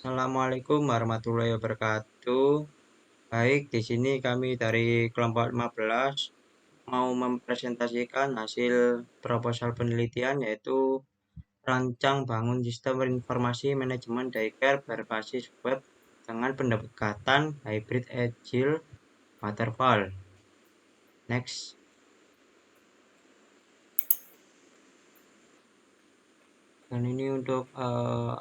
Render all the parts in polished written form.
Assalamualaikum warahmatullahi wabarakatuh. Baik, di sini kami dari kelompok 15 mau mempresentasikan hasil proposal penelitian yaitu rancang bangun sistem informasi manajemen daycare berbasis web dengan pendekatan hybrid agile waterfall. Next. Dan ini untuk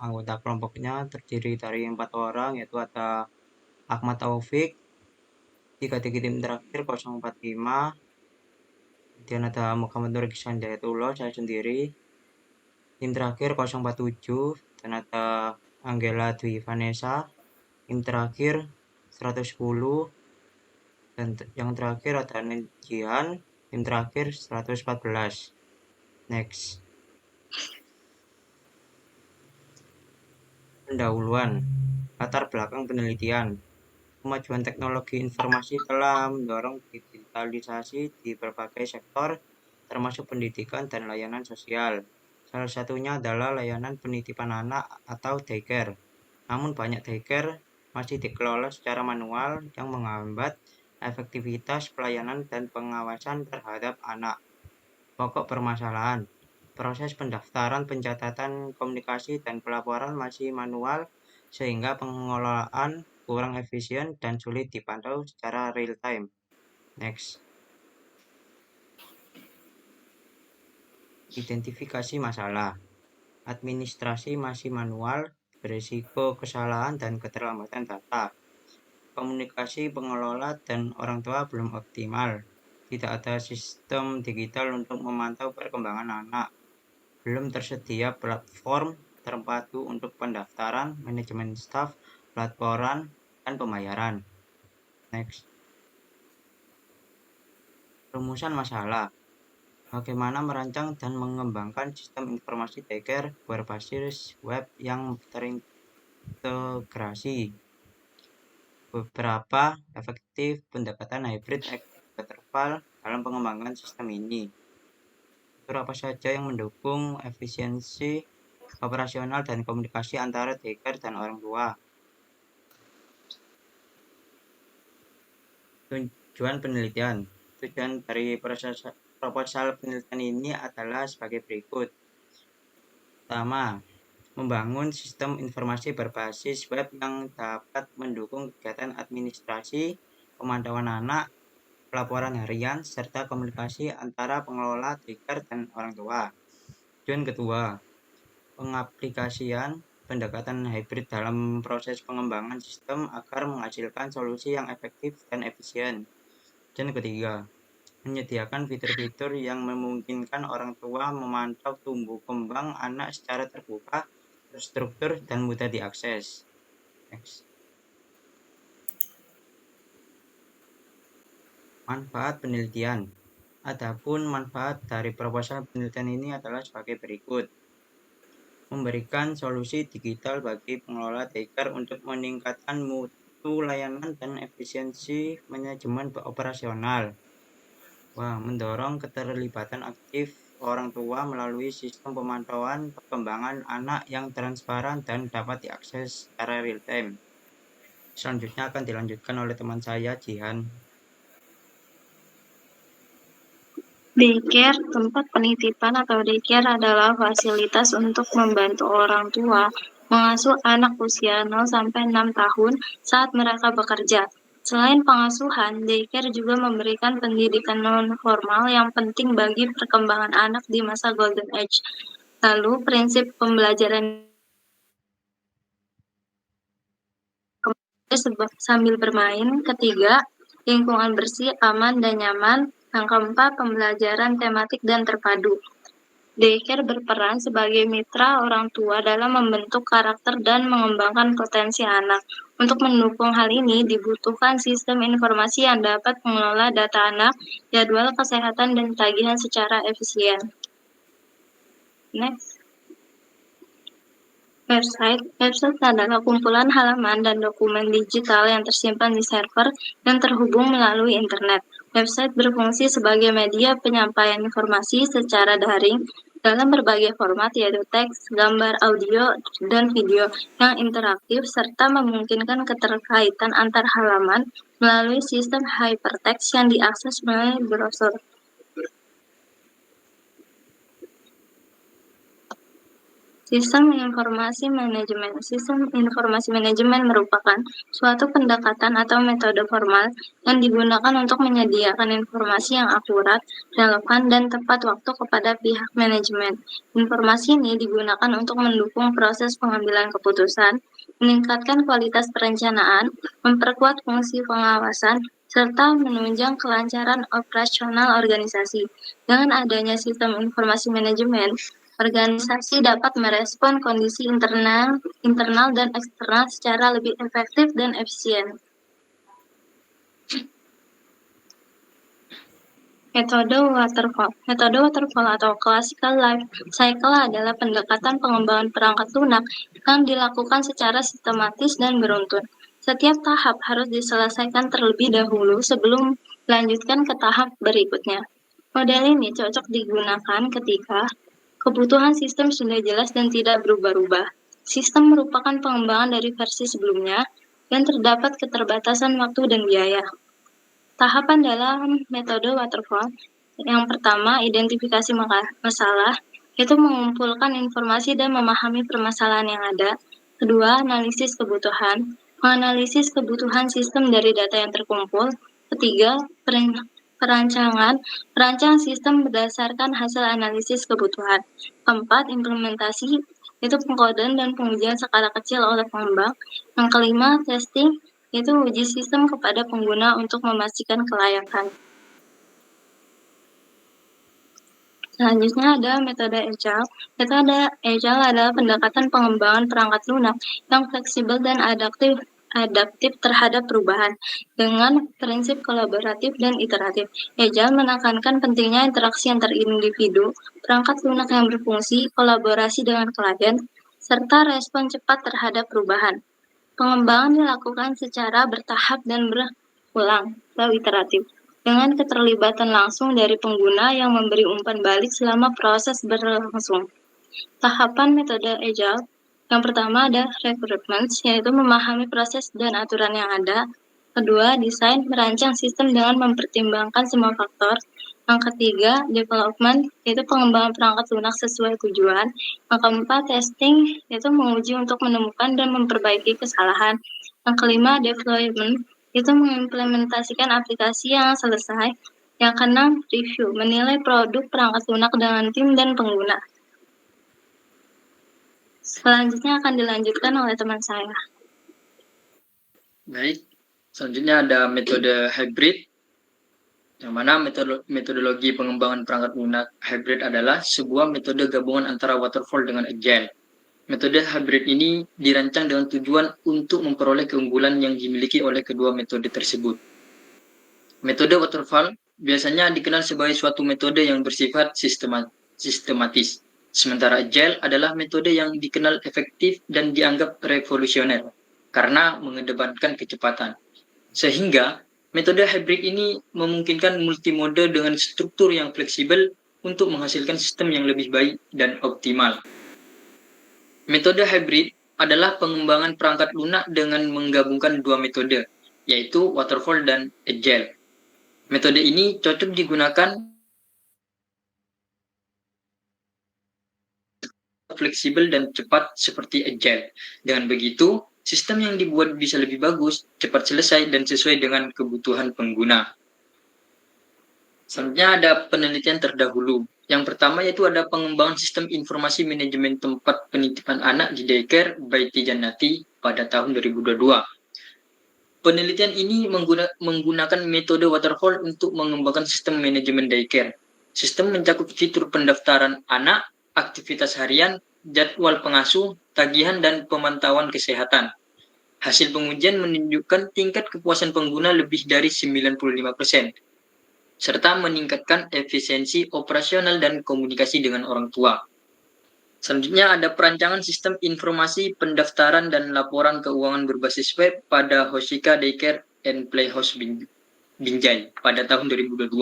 anggota kelompoknya terdiri dari 4 orang, yaitu ada Ahmad Taufik, 3 tim terakhir 045, kemudian ada Muhammad Nur Hidayatullah, saya sendiri, tim terakhir 047, dan ada Angela Dwi Vanessa, tim terakhir 110, dan yang terakhir ada Jihan, tim terakhir 114. Next. Pendahuluan, latar belakang penelitian. Kemajuan teknologi informasi telah mendorong digitalisasi di berbagai sektor, termasuk pendidikan dan layanan sosial. Salah satunya adalah layanan penitipan anak atau daycare. Namun banyak daycare masih dikelola secara manual yang menghambat efektivitas pelayanan dan pengawasan terhadap anak. Pokok permasalahan, proses pendaftaran, pencatatan, komunikasi, dan pelaporan masih manual sehingga pengelolaan kurang efisien dan sulit dipantau secara real time. Next. Identifikasi masalah. Administrasi masih manual, berisiko kesalahan dan keterlambatan data. Komunikasi pengelola dan orang tua belum optimal. Tidak ada sistem digital untuk memantau perkembangan anak. Belum tersedia platform terpadu untuk pendaftaran, manajemen staf, pelaporan, dan pembayaran. Next. Rumusan masalah. Bagaimana merancang dan mengembangkan sistem informasi daycare berbasis web yang terintegrasi. Beberapa efektif pendekatan hybrid waterfall dalam pengembangan sistem ini. Fitur apa saja yang mendukung efisiensi operasional dan komunikasi antara daycare dan orang tua. Tujuan penelitian. Tujuan dari proposal penelitian ini adalah sebagai berikut. Pertama, membangun sistem informasi berbasis web yang dapat mendukung kegiatan administrasi, pemantauan anak, pelaporan harian, serta komunikasi antara pengelola daycare dan orang tua. Tujuan kedua, pengaplikasian pendekatan hybrid dalam proses pengembangan sistem agar menghasilkan solusi yang efektif dan efisien. Dan ketiga, menyediakan fitur-fitur yang memungkinkan orang tua memantau tumbuh kembang anak secara terbuka, terstruktur, dan mudah diakses. Next. Manfaat penelitian. Adapun manfaat dari proposal penelitian ini adalah sebagai berikut. Memberikan solusi digital bagi pengelola daycare untuk meningkatkan mutu layanan dan efisiensi manajemen operasional. Mendorong keterlibatan aktif orang tua melalui sistem pemantauan perkembangan anak yang transparan dan dapat diakses secara real time. Selanjutnya akan dilanjutkan oleh teman saya, Jihan. Daycare, tempat penitipan atau daycare adalah fasilitas untuk membantu orang tua mengasuh anak usia 0 sampai 6 tahun saat mereka bekerja. Selain pengasuhan, daycare juga memberikan pendidikan non-formal yang penting bagi perkembangan anak di masa golden age. Lalu, prinsip pembelajaran sambil bermain. Ketiga, lingkungan bersih, aman, dan nyaman. Yang keempat, pembelajaran tematik dan terpadu. Daycare berperan sebagai mitra orang tua dalam membentuk karakter dan mengembangkan potensi anak. Untuk mendukung hal ini, dibutuhkan sistem informasi yang dapat mengelola data anak, jadwal kesehatan, dan tagihan secara efisien. Next. Website adalah kumpulan halaman dan dokumen digital yang tersimpan di server dan terhubung melalui internet. Website berfungsi sebagai media penyampaian informasi secara daring dalam berbagai format yaitu teks, gambar, audio, dan video yang interaktif serta memungkinkan keterkaitan antar halaman melalui sistem hypertext yang diakses melalui browser. Sistem informasi manajemen. Sistem informasi manajemen merupakan suatu pendekatan atau metode formal yang digunakan untuk menyediakan informasi yang akurat, relevan, dan tepat waktu kepada pihak manajemen. Informasi ini digunakan untuk mendukung proses pengambilan keputusan, meningkatkan kualitas perencanaan, memperkuat fungsi pengawasan, serta menunjang kelancaran operasional organisasi. Dengan adanya sistem informasi manajemen, organisasi dapat merespon kondisi internal dan eksternal secara lebih efektif dan efisien. Metode waterfall. Metode waterfall atau classical life cycle adalah pendekatan pengembangan perangkat lunak yang dilakukan secara sistematis dan beruntun. Setiap tahap harus diselesaikan terlebih dahulu sebelum melanjutkan ke tahap berikutnya. Model ini cocok digunakan ketika kebutuhan sistem sudah jelas dan tidak berubah-ubah. Sistem merupakan pengembangan dari versi sebelumnya dan terdapat keterbatasan waktu dan biaya. Tahapan dalam metode waterfall. Yang pertama, identifikasi masalah, yaitu mengumpulkan informasi dan memahami permasalahan yang ada. Kedua, analisis kebutuhan, menganalisis kebutuhan sistem dari data yang terkumpul. Ketiga, perancangan, merancang sistem berdasarkan hasil analisis kebutuhan. Keempat, implementasi, yaitu pengkodean dan pengujian skala kecil oleh pengembang. Yang kelima, testing, yaitu uji sistem kepada pengguna untuk memastikan kelayakan. Selanjutnya ada metode Agile. Metode Agile adalah pendekatan pengembangan perangkat lunak yang fleksibel dan adaptif terhadap perubahan dengan prinsip kolaboratif dan iteratif. Agile menekankan pentingnya interaksi antar individu, perangkat lunak yang berfungsi, kolaborasi dengan klien, serta respon cepat terhadap perubahan. Pengembangan dilakukan secara bertahap dan berulang atau iteratif, dengan keterlibatan langsung dari pengguna yang memberi umpan balik selama proses berlangsung. Tahapan metode Agile. Yang pertama ada requirement, yaitu memahami proses dan aturan yang ada. Kedua, desain, merancang sistem dengan mempertimbangkan semua faktor. Yang ketiga, development, yaitu pengembangan perangkat lunak sesuai tujuan. Yang keempat, testing, yaitu menguji untuk menemukan dan memperbaiki kesalahan. Yang kelima, deployment, itu mengimplementasikan aplikasi yang selesai. Yang keenam, review, menilai produk perangkat lunak dengan tim dan pengguna. Selanjutnya akan dilanjutkan oleh teman saya. Baik, selanjutnya ada metode hybrid, yang mana metodologi pengembangan perangkat lunak hybrid adalah sebuah metode gabungan antara waterfall dengan agile. Metode hybrid ini dirancang dengan tujuan untuk memperoleh keunggulan yang dimiliki oleh kedua metode tersebut. Metode waterfall biasanya dikenal sebagai suatu metode yang bersifat sistematis, sementara agile adalah metode yang dikenal efektif dan dianggap revolusioner karena mengedepankan kecepatan. Sehingga metode hybrid ini memungkinkan multimode dengan struktur yang fleksibel untuk menghasilkan sistem yang lebih baik dan optimal. Metode hybrid adalah pengembangan perangkat lunak dengan menggabungkan dua metode, yaitu waterfall dan agile. Metode ini cocok digunakan fleksibel dan cepat seperti agile. Dengan begitu, sistem yang dibuat bisa lebih bagus, cepat selesai, dan sesuai dengan kebutuhan pengguna. Selanjutnya ada penelitian terdahulu. Yang pertama yaitu ada pengembangan sistem informasi manajemen tempat penitipan anak di daycare by Tijanati pada tahun 2022. Penelitian ini menggunakan metode waterfall untuk mengembangkan sistem manajemen daycare. Sistem mencakup fitur pendaftaran anak, aktivitas harian, jadwal pengasuh, tagihan, dan pemantauan kesehatan. Hasil pengujian menunjukkan tingkat kepuasan pengguna lebih dari 95%, serta meningkatkan efisiensi operasional dan komunikasi dengan orang tua. Selanjutnya ada perancangan sistem informasi pendaftaran dan laporan keuangan berbasis web pada Hoshika Daycare and Playhouse Binjai pada tahun 2022.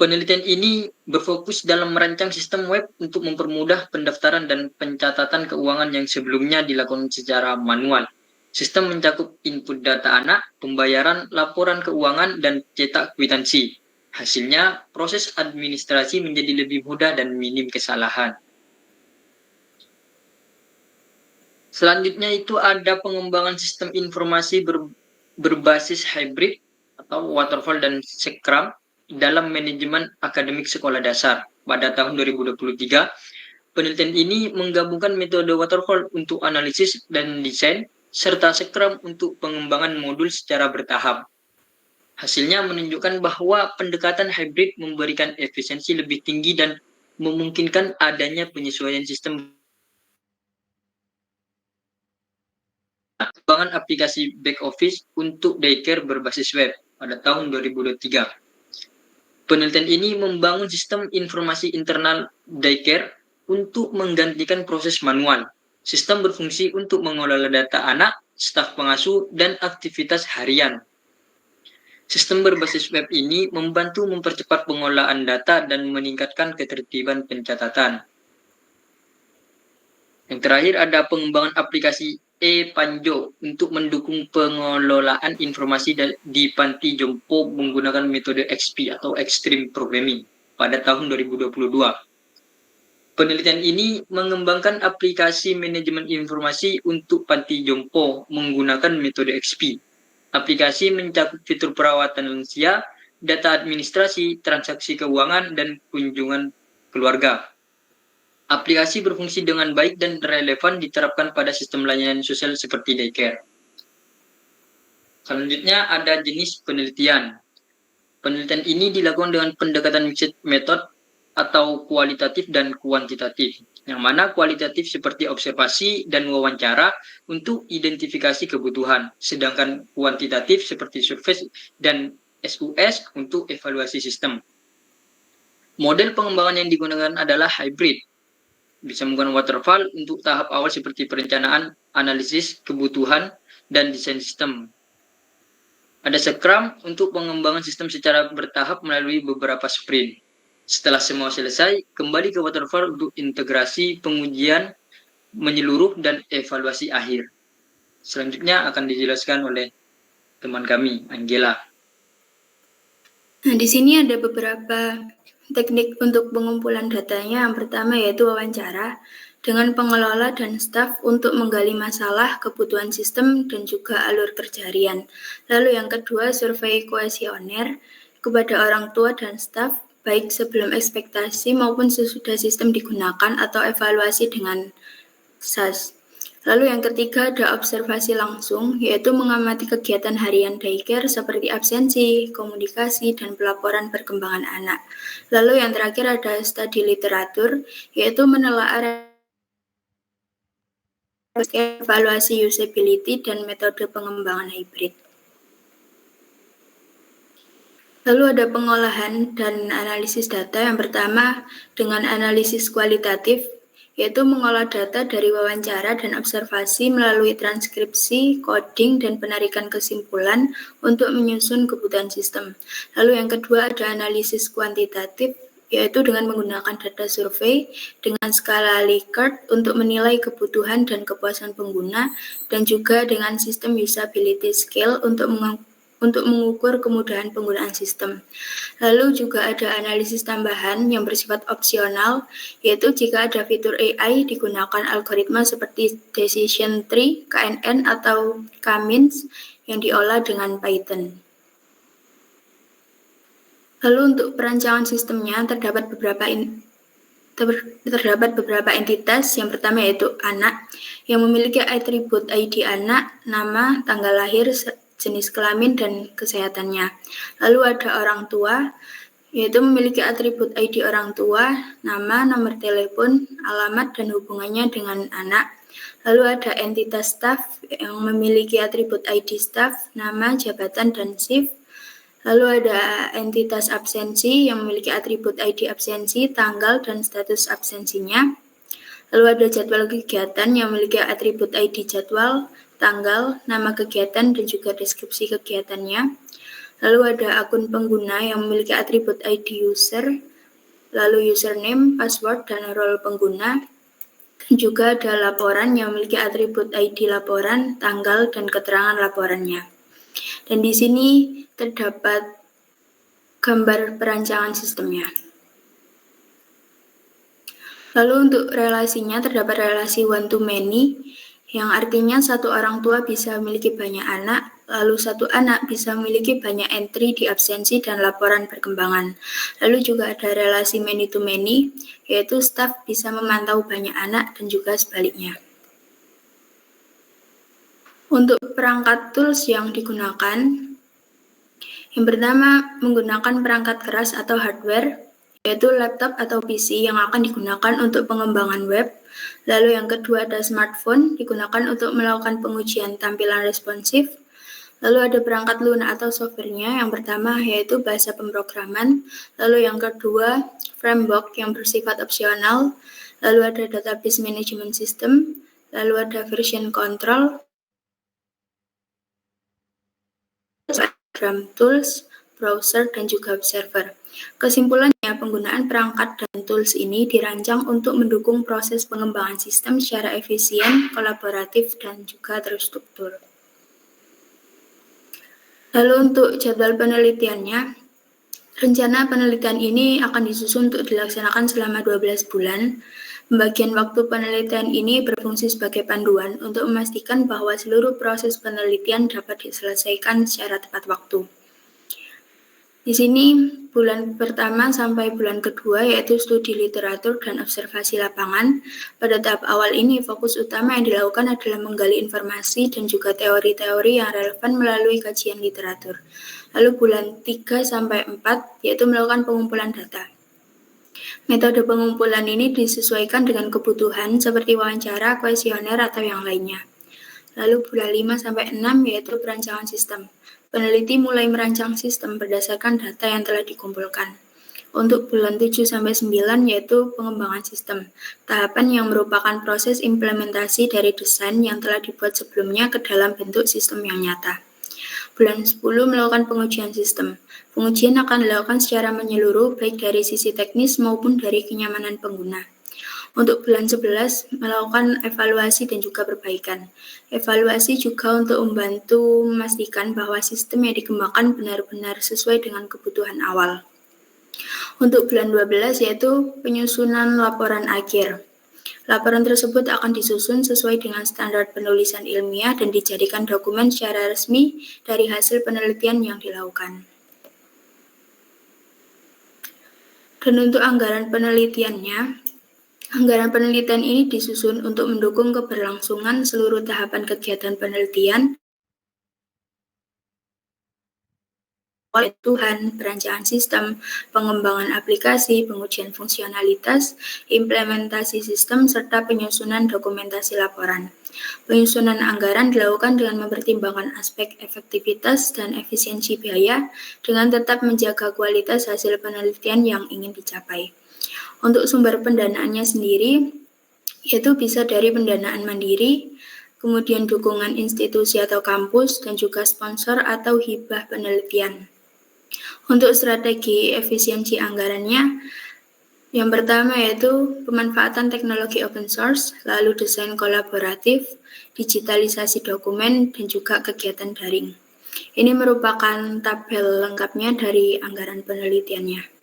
Penelitian ini berfokus dalam merancang sistem web untuk mempermudah pendaftaran dan pencatatan keuangan yang sebelumnya dilakukan secara manual. Sistem mencakup input data anak, pembayaran, laporan keuangan, dan cetak kwitansi. Hasilnya, proses administrasi menjadi lebih mudah dan minim kesalahan. Selanjutnya itu ada pengembangan sistem informasi berbasis hybrid atau waterfall dan Scrum dalam manajemen akademik sekolah dasar. Pada tahun 2023, penelitian ini menggabungkan metode waterfall untuk analisis dan desain, serta Scrum untuk pengembangan modul secara bertahap. Hasilnya menunjukkan bahwa pendekatan hybrid memberikan efisiensi lebih tinggi dan memungkinkan adanya penyesuaian sistem. Pengembangan aplikasi back office untuk daycare berbasis web pada tahun 2023. Penelitian ini membangun sistem informasi internal daycare untuk menggantikan proses manual. Sistem berfungsi untuk mengelola data anak, staf pengasuh, dan aktivitas harian. Sistem berbasis web ini membantu mempercepat pengolahan data dan meningkatkan ketertiban pencatatan. Yang terakhir ada pengembangan aplikasi e-Panjo untuk mendukung pengelolaan informasi di panti jompo menggunakan metode XP atau Extreme Programming pada tahun 2022. Penelitian ini mengembangkan aplikasi manajemen informasi untuk panti jompo menggunakan metode XP. Aplikasi mencakup fitur perawatan lansia, data administrasi, transaksi keuangan, dan kunjungan keluarga. Aplikasi berfungsi dengan baik dan relevan diterapkan pada sistem layanan sosial seperti daycare. Selanjutnya ada jenis penelitian. Penelitian ini dilakukan dengan pendekatan mixed method atau kualitatif dan kuantitatif. Yang mana kualitatif seperti observasi dan wawancara untuk identifikasi kebutuhan. Sedangkan kuantitatif seperti survei dan SUS untuk evaluasi sistem. Model pengembangan yang digunakan adalah hybrid. Bisa menggunakan waterfall untuk tahap awal seperti perencanaan, analisis, kebutuhan, dan desain sistem. Ada Scrum untuk pengembangan sistem secara bertahap melalui beberapa sprint. Setelah semua selesai, kembali ke waterfall untuk integrasi, pengujian, menyeluruh, dan evaluasi akhir. Selanjutnya akan dijelaskan oleh teman kami, Angela. Nah, di sini ada beberapa teknik untuk pengumpulan datanya. Yang pertama yaitu wawancara dengan pengelola dan staf untuk menggali masalah, kebutuhan sistem, dan juga alur kerja harian. Lalu yang kedua, survei kuesioner kepada orang tua dan staf, baik sebelum ekspektasi maupun sesudah sistem digunakan atau evaluasi dengan SAS. Lalu yang ketiga ada observasi langsung, yaitu mengamati kegiatan harian daycare seperti absensi, komunikasi, dan pelaporan perkembangan anak. Lalu yang terakhir ada studi literatur, yaitu menelaah evaluasi usability dan metode pengembangan hybrid. Lalu ada pengolahan dan analisis data. Yang pertama dengan analisis kualitatif, yaitu mengolah data dari wawancara dan observasi melalui transkripsi, coding, dan penarikan kesimpulan untuk menyusun kebutuhan sistem. Lalu yang kedua ada analisis kuantitatif, yaitu dengan menggunakan data survei dengan skala Likert untuk menilai kebutuhan dan kepuasan pengguna, dan juga dengan sistem usability scale untuk mengukur kemudahan penggunaan sistem. Lalu juga ada analisis tambahan yang bersifat opsional, yaitu jika ada fitur AI digunakan algoritma seperti Decision Tree, KNN, atau K-means yang diolah dengan Python. Lalu untuk perancangan sistemnya terdapat beberapa entitas. Yang pertama yaitu anak, yang memiliki atribut ID anak, nama, tanggal lahir, jenis kelamin, dan kesehatannya. Lalu ada orang tua, yaitu memiliki atribut ID orang tua, nama, nomor telepon, alamat, dan hubungannya dengan anak. Lalu ada entitas staf yang memiliki atribut ID staf, nama, jabatan, dan shift. Lalu ada entitas absensi yang memiliki atribut ID absensi, tanggal, dan status absensinya. Lalu ada jadwal kegiatan yang memiliki atribut ID jadwal, tanggal, nama kegiatan, dan juga deskripsi kegiatannya. Lalu ada akun pengguna yang memiliki atribut ID user, lalu username, password, dan role pengguna. Juga ada laporan yang memiliki atribut ID laporan, tanggal, dan keterangan laporannya. Dan di sini terdapat gambar perancangan sistemnya. Lalu untuk relasinya terdapat relasi one to many, yang artinya satu orang tua bisa memiliki banyak anak, lalu satu anak bisa memiliki banyak entry di absensi dan laporan perkembangan. Lalu juga ada relasi many to many, yaitu staf bisa memantau banyak anak dan juga sebaliknya. Untuk perangkat tools yang digunakan, yang pertama menggunakan perangkat keras atau hardware, yaitu laptop atau PC yang akan digunakan untuk pengembangan web. Lalu yang kedua ada smartphone, digunakan untuk melakukan pengujian tampilan responsif. Lalu ada perangkat lunak atau softwarenya, yang pertama yaitu bahasa pemrograman. Lalu yang kedua, framework yang bersifat opsional. Lalu ada database management system. Lalu ada version control, program tools, browser, dan juga observer. Kesimpulannya, penggunaan perangkat dan tools ini dirancang untuk mendukung proses pengembangan sistem secara efisien, kolaboratif, dan juga terstruktur. Lalu untuk jadwal penelitiannya, rencana penelitian ini akan disusun untuk dilaksanakan selama 12 bulan. Pembagian waktu penelitian ini berfungsi sebagai panduan untuk memastikan bahwa seluruh proses penelitian dapat diselesaikan secara tepat waktu. Di sini bulan pertama sampai bulan kedua yaitu studi literatur dan observasi lapangan. Pada tahap awal ini fokus utama yang dilakukan adalah menggali informasi dan juga teori-teori yang relevan melalui kajian literatur. Lalu bulan 3 sampai 4 yaitu melakukan pengumpulan data. Metode pengumpulan ini disesuaikan dengan kebutuhan seperti wawancara, kuesioner, atau yang lainnya. Lalu bulan 5 sampai 6 yaitu perancangan sistem. Peneliti mulai merancang sistem berdasarkan data yang telah dikumpulkan. Untuk bulan 7 sampai 9 yaitu pengembangan sistem, tahapan yang merupakan proses implementasi dari desain yang telah dibuat sebelumnya ke dalam bentuk sistem yang nyata. Bulan 10 melakukan pengujian sistem. Pengujian akan dilakukan secara menyeluruh baik dari sisi teknis maupun dari kenyamanan pengguna. Untuk bulan 11 melakukan evaluasi dan juga perbaikan. Evaluasi juga untuk membantu memastikan bahwa sistem yang dikembangkan benar-benar sesuai dengan kebutuhan awal. Untuk bulan 12 yaitu penyusunan laporan akhir. Laporan tersebut akan disusun sesuai dengan standar penulisan ilmiah dan dijadikan dokumen secara resmi dari hasil penelitian yang dilakukan. Dan untuk anggaran penelitiannya, anggaran penelitian ini disusun untuk mendukung keberlangsungan seluruh tahapan kegiatan penelitian, Tuhan, perancangan sistem, pengembangan aplikasi, pengujian fungsionalitas, implementasi sistem, serta penyusunan dokumentasi laporan. Penyusunan anggaran dilakukan dengan mempertimbangkan aspek efektivitas dan efisiensi biaya dengan tetap menjaga kualitas hasil penelitian yang ingin dicapai. Untuk sumber pendanaannya sendiri, yaitu bisa dari pendanaan mandiri, kemudian dukungan institusi atau kampus, dan juga sponsor atau hibah penelitian. Untuk strategi efisiensi anggarannya, yang pertama yaitu pemanfaatan teknologi open source, lalu desain kolaboratif, digitalisasi dokumen, dan juga kegiatan daring. Ini merupakan tabel lengkapnya dari anggaran penelitiannya.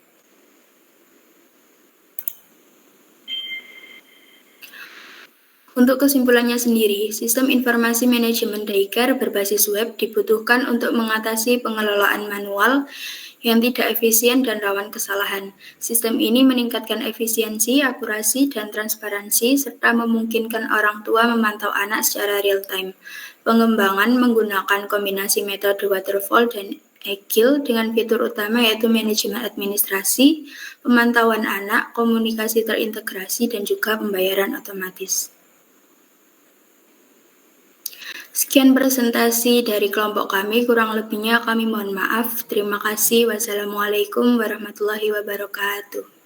Untuk kesimpulannya sendiri, sistem informasi manajemen daycare berbasis web dibutuhkan untuk mengatasi pengelolaan manual yang tidak efisien dan rawan kesalahan. Sistem ini meningkatkan efisiensi, akurasi, dan transparansi, serta memungkinkan orang tua memantau anak secara real-time. Pengembangan menggunakan kombinasi metode waterfall dan Agile dengan fitur utama yaitu manajemen administrasi, pemantauan anak, komunikasi terintegrasi, dan juga pembayaran otomatis. Sekian presentasi dari kelompok kami, kurang lebihnya kami mohon maaf. Terima kasih. Wassalamualaikum warahmatullahi wabarakatuh.